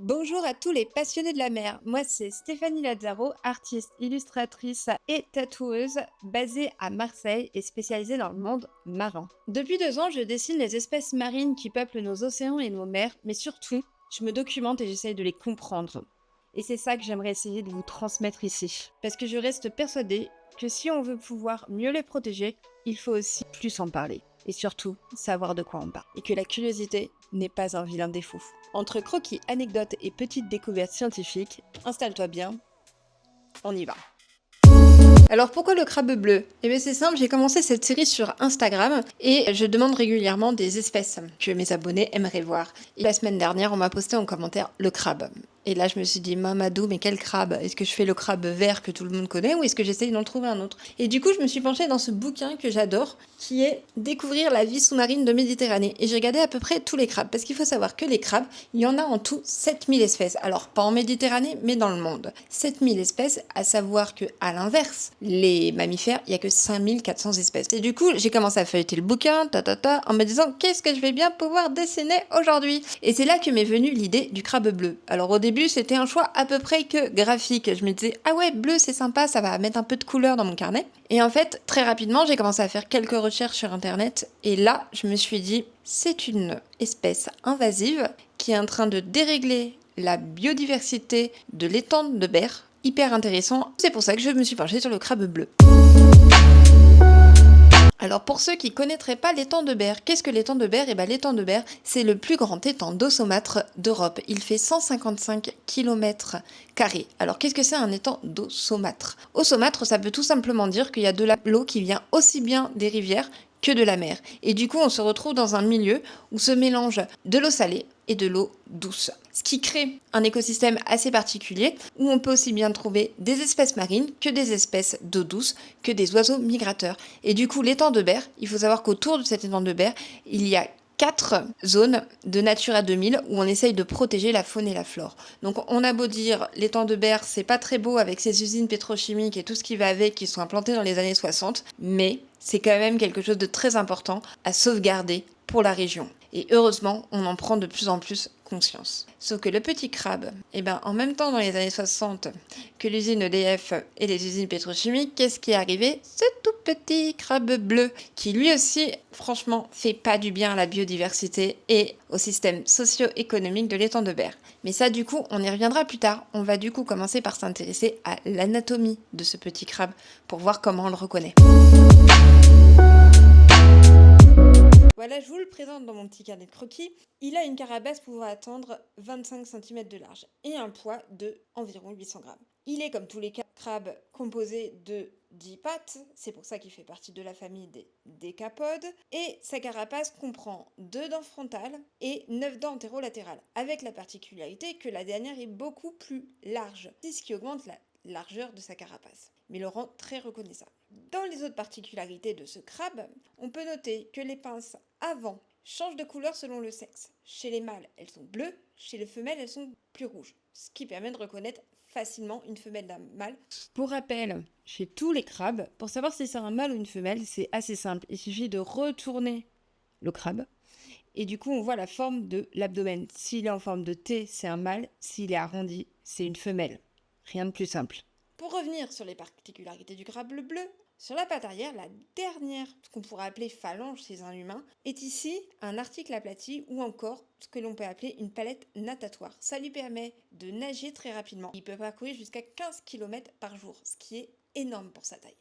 Bonjour à tous les passionnés de la mer. Moi, c'est Stéphanie Lazzaro, artiste, illustratrice et tatoueuse basée à Marseille et spécialisée dans le monde marin. Depuis 2 ans, je dessine les espèces marines qui peuplent nos océans et nos mers, mais surtout, je me documente et j'essaye de les comprendre. Et c'est ça que j'aimerais essayer de vous transmettre ici. Parce que je reste persuadée que si on veut pouvoir mieux les protéger, il faut aussi plus en parler. Et surtout, savoir de quoi on parle. Et que la curiosité n'est pas un vilain défaut. Entre croquis, anecdotes et petites découvertes scientifiques, installe-toi bien, on y va. Alors pourquoi le crabe bleu? Eh bien c'est simple, j'ai commencé cette série sur Instagram et je demande régulièrement des espèces que mes abonnés aimeraient voir. Et la semaine dernière, on m'a posté en commentaire le crabe. Et là, je me suis dit, Mamadou, mais quel crabe? Est-ce que je fais le crabe vert que tout le monde connaît ou est-ce que j'essaye d'en trouver un autre? Et du coup, je me suis penchée dans ce bouquin que j'adore, qui est Découvrir la vie sous-marine de Méditerranée. Et j'ai regardé à peu près tous les crabes, parce qu'il faut savoir que les crabes, il y en a en tout 7000 espèces. Alors, pas en Méditerranée, mais dans le monde. 7000 espèces, à savoir que à l'inverse, les mammifères, il n'y a que 5400 espèces. Et du coup, j'ai commencé à feuilleter le bouquin, en me disant, qu'est-ce que je vais bien pouvoir dessiner aujourd'hui? Et c'est là que m'est venue l'idée du crabe bleu. Alors au début, c'était un choix à peu près que graphique. Je me disais, ah ouais, bleu, c'est sympa, ça va mettre un peu de couleur dans mon carnet. Et en fait, très rapidement, j'ai commencé à faire quelques recherches sur Internet. Et là, je me suis dit, c'est une espèce invasive qui est en train de dérégler la biodiversité de l'étang de Berre. Hyper intéressant. C'est pour ça que je me suis penchée sur le crabe bleu. Alors pour ceux qui ne connaîtraient pas l'étang de Berre, qu'est-ce que l'étang de Berre? L'étang de Berre, c'est le plus grand étang d'eau saumâtre d'Europe. Il fait 155 km². Alors qu'est-ce que c'est un étang d'eau saumâtre? Eau saumâtre, ça veut tout simplement dire qu'il y a de l'eau qui vient aussi bien des rivières que de la mer. Et du coup, on se retrouve dans un milieu où se mélange de l'eau salée et de l'eau douce. Ce qui crée un écosystème assez particulier où on peut aussi bien trouver des espèces marines que des espèces d'eau douce, que des oiseaux migrateurs. Et du coup, l'étang de Berre, il faut savoir qu'autour de cet étang de Berre, il y a 4 zones de Natura 2000 où on essaye de protéger la faune et la flore. Donc on a beau dire l'étang de Berre, c'est pas très beau avec ses usines pétrochimiques et tout ce qui va avec qui sont implantées dans les années 60, mais c'est quand même quelque chose de très important à sauvegarder pour la région. Et heureusement, on en prend de plus en plus conscience. Sauf que le petit crabe, en même temps dans les années 60 que l'usine EDF et les usines pétrochimiques, qu'est-ce qui est arrivé? Ce tout petit crabe bleu qui lui aussi, franchement, fait pas du bien à la biodiversité et au système socio-économique de l'étang de Berre. Mais ça, du coup, on y reviendra plus tard. On va du coup commencer par s'intéresser à l'anatomie de ce petit crabe pour voir comment on le reconnaît. Voilà, je vous le présente dans mon petit carnet de croquis. Il a une carapace pouvant atteindre 25 cm de large et un poids de environ 800 grammes. Il est, comme tous les crabes, composé de 10 pattes, c'est pour ça qu'il fait partie de la famille des décapodes, et sa carapace comprend 2 dents frontales et 9 dents antérolatérales, avec la particularité que la dernière est beaucoup plus large, c'est ce qui augmente la largeur de sa carapace, mais le rend très reconnaissable. Dans les autres particularités de ce crabe, on peut noter que les pinces avant changent de couleur selon le sexe. Chez les mâles, elles sont bleues, chez les femelles, elles sont plus rouges, ce qui permet de reconnaître facilement une femelle d'un mâle. Pour rappel, chez tous les crabes, pour savoir si c'est un mâle ou une femelle, c'est assez simple. Il suffit de retourner le crabe et du coup, on voit la forme de l'abdomen. S'il est en forme de T, c'est un mâle. S'il est arrondi, c'est une femelle. Rien de plus simple. Pour revenir sur les particularités du crabe bleu, sur la patte arrière, la dernière, ce qu'on pourrait appeler phalange chez un humain, est ici un article aplati ou encore ce que l'on peut appeler une palette natatoire. Ça lui permet de nager très rapidement. Il peut parcourir jusqu'à 15 km par jour, ce qui est énorme pour sa taille.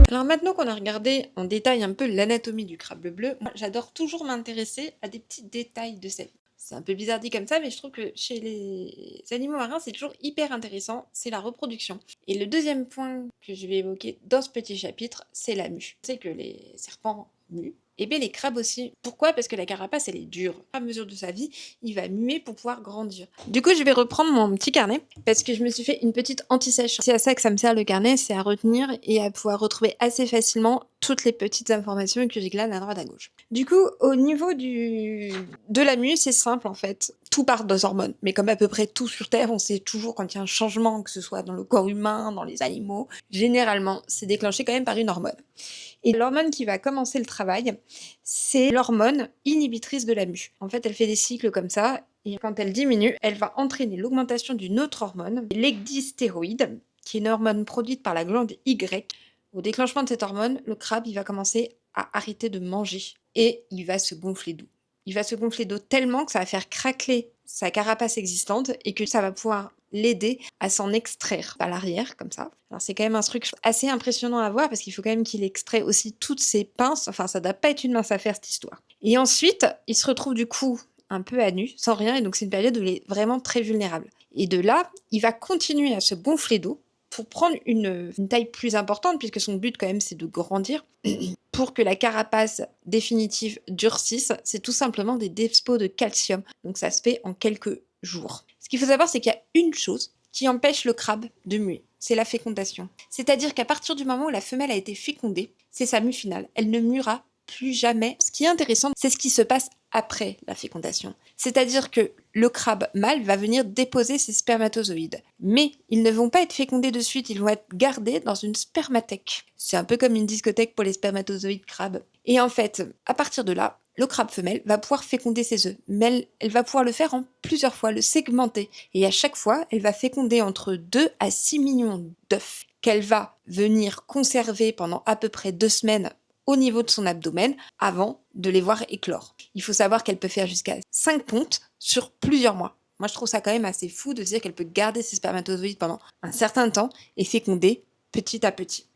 Alors maintenant qu'on a regardé en détail un peu l'anatomie du crabe bleu, moi j'adore toujours m'intéresser à des petits détails de sa vie. C'est un peu bizarre dit comme ça, mais je trouve que chez les animaux marins, c'est toujours hyper intéressant, c'est la reproduction. Et le deuxième point que je vais évoquer dans ce petit chapitre, c'est la mue. C'est que les serpents muent, et bien les crabes aussi. Pourquoi? Parce que la carapace, elle est dure. À mesure de sa vie, il va muer pour pouvoir grandir. Du coup, je vais reprendre mon petit carnet, parce que je me suis fait une petite anti-sèche. C'est à ça que ça me sert le carnet, c'est à retenir et à pouvoir retrouver assez facilement toutes les petites informations que j'ai glane à droite à gauche. Du coup, au niveau de la mue, c'est simple en fait. Tout part des hormones, mais comme à peu près tout sur Terre, on sait toujours quand il y a un changement, que ce soit dans le corps humain, dans les animaux, généralement, c'est déclenché quand même par une hormone. Et l'hormone qui va commencer le travail, c'est l'hormone inhibitrice de la mue. En fait, elle fait des cycles comme ça, et quand elle diminue, elle va entraîner l'augmentation d'une autre hormone, l'ecdystéroïde, qui est une hormone produite par la glande Y. Au déclenchement de cette hormone, le crabe, il va commencer à arrêter de manger et il va se gonfler d'eau. Il va se gonfler d'eau tellement que ça va faire craqueler sa carapace existante et que ça va pouvoir l'aider à s'en extraire à l'arrière, comme ça. Alors c'est quand même un truc assez impressionnant à voir parce qu'il faut quand même qu'il extrait aussi toutes ses pinces. Enfin, ça doit pas être une mince affaire cette histoire. Et ensuite, il se retrouve du coup un peu à nu, sans rien, et donc c'est une période où il est vraiment très vulnérable. Et de là, il va continuer à se gonfler d'eau pour prendre une taille plus importante, puisque son but quand même c'est de grandir, pour que la carapace définitive durcisse. C'est tout simplement des dépôts de calcium, donc ça se fait en quelques jours. Ce qu'il faut savoir, c'est qu'il y a une chose qui empêche le crabe de muer, c'est la fécondation. C'est-à-dire qu'à partir du moment où la femelle a été fécondée, c'est sa mue finale, elle ne muera plus jamais. Ce qui est intéressant, c'est ce qui se passe après la fécondation. C'est-à-dire que le crabe mâle va venir déposer ses spermatozoïdes. Mais ils ne vont pas être fécondés de suite, ils vont être gardés dans une spermathèque. C'est un peu comme une discothèque pour les spermatozoïdes crabes. Et en fait, à partir de là, le crabe femelle va pouvoir féconder ses œufs, mais elle va pouvoir le faire en plusieurs fois, le segmenter. Et à chaque fois, elle va féconder entre 2 à 6 millions d'œufs qu'elle va venir conserver pendant à peu près 2 semaines au niveau de son abdomen avant de les voir éclore. Il faut savoir qu'elle peut faire jusqu'à 5 pontes sur plusieurs mois. Moi, je trouve ça quand même assez fou de se dire qu'elle peut garder ses spermatozoïdes pendant un certain temps et féconder petit à petit.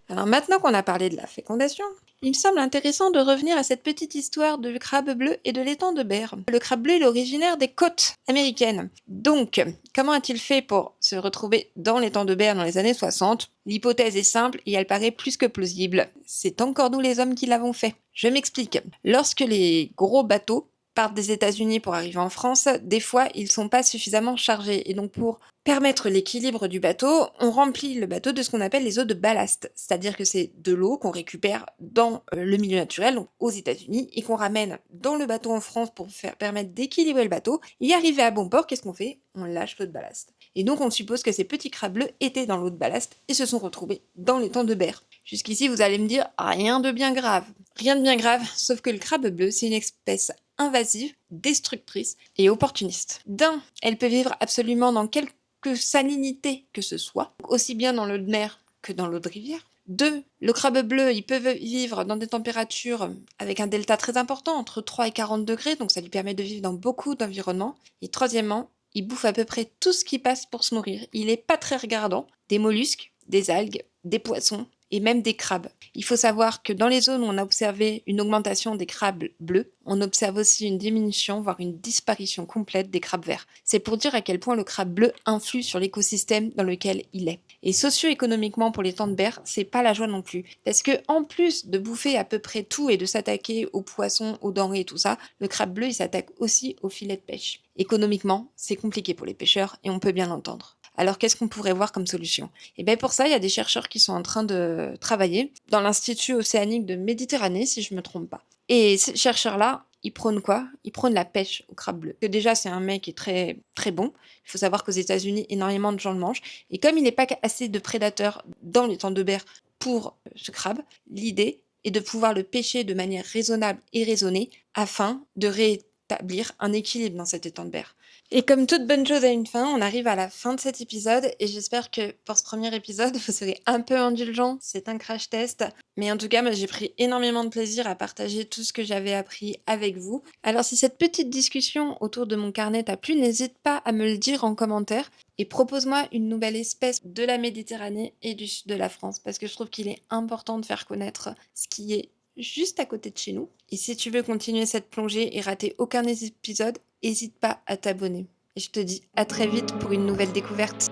Alors maintenant qu'on a parlé de la fécondation, il semble intéressant de revenir à cette petite histoire du crabe bleu et de l'étang de Berre. Le crabe bleu est originaire des côtes américaines. Donc, comment a-t-il fait pour se retrouver dans l'étang de Berre dans les années 60 ? L'hypothèse est simple et elle paraît plus que plausible. C'est encore nous les hommes qui l'avons fait. Je m'explique. Lorsque les gros bateaux partent des États-Unis pour arriver en France, des fois ils ne sont pas suffisamment chargés. Et donc pour permettre l'équilibre du bateau, on remplit le bateau de ce qu'on appelle les eaux de ballast. C'est-à-dire que c'est de l'eau qu'on récupère dans le milieu naturel, donc aux États-Unis, et qu'on ramène dans le bateau en France pour permettre d'équilibrer le bateau. Et arrivé à bon port, qu'est-ce qu'on fait ? On lâche l'eau de ballast. Et donc on suppose que ces petits crabes bleus étaient dans l'eau de ballast et se sont retrouvés dans l'étang de Berre. Jusqu'ici, vous allez me dire, rien de bien grave. Rien de bien grave, sauf que le crabe bleu, c'est une espèce invasive, destructrice et opportuniste. D'un, elle peut vivre absolument dans quelque salinité que ce soit, aussi bien dans l'eau de mer que dans l'eau de rivière. 2. Le crabe bleu, il peut vivre dans des températures avec un delta très important, entre 3 et 40 degrés, donc ça lui permet de vivre dans beaucoup d'environnements. Et troisièmement, il bouffe à peu près tout ce qui passe pour se nourrir. Il n'est pas très regardant, des mollusques, des algues, des poissons et même des crabes. Il faut savoir que dans les zones où on a observé une augmentation des crabes bleus, on observe aussi une diminution, voire une disparition complète des crabes verts. C'est pour dire à quel point le crabe bleu influe sur l'écosystème dans lequel il est. Et socio-économiquement pour les temps de Berre, c'est pas la joie non plus. Parce que en plus de bouffer à peu près tout et de s'attaquer aux poissons, aux denrées et tout ça, le crabe bleu il s'attaque aussi aux filets de pêche. Économiquement, c'est compliqué pour les pêcheurs et on peut bien l'entendre. Alors qu'est-ce qu'on pourrait voir comme solution ? Et bien pour ça, il y a des chercheurs qui sont en train de travailler dans l'Institut océanique de Méditerranée, si je ne me trompe pas. Et ces chercheurs-là, ils prônent quoi ? Ils prônent la pêche au crabe bleu. Que déjà, c'est un mec qui est très, très bon. Il faut savoir qu'aux États-Unis, énormément de gens le mangent. Et comme il n'est pas assez de prédateurs dans les temps de Berre pour ce crabe, l'idée est de pouvoir le pêcher de manière raisonnable et raisonnée afin de rétablir un équilibre dans cet étang de Berre. Et comme toute bonne chose a une fin, on arrive à la fin de cet épisode et j'espère que pour ce premier épisode, vous serez un peu indulgents. C'est un crash test. Mais en tout cas, moi, j'ai pris énormément de plaisir à partager tout ce que j'avais appris avec vous. Alors si cette petite discussion autour de mon carnet t'a plu, n'hésite pas à me le dire en commentaire et propose-moi une nouvelle espèce de la Méditerranée et du sud de la France parce que je trouve qu'il est important de faire connaître ce qui est juste à côté de chez nous. Et si tu veux continuer cette plongée et rater aucun des épisodes, n'hésite pas à t'abonner. Et je te dis à très vite pour une nouvelle découverte.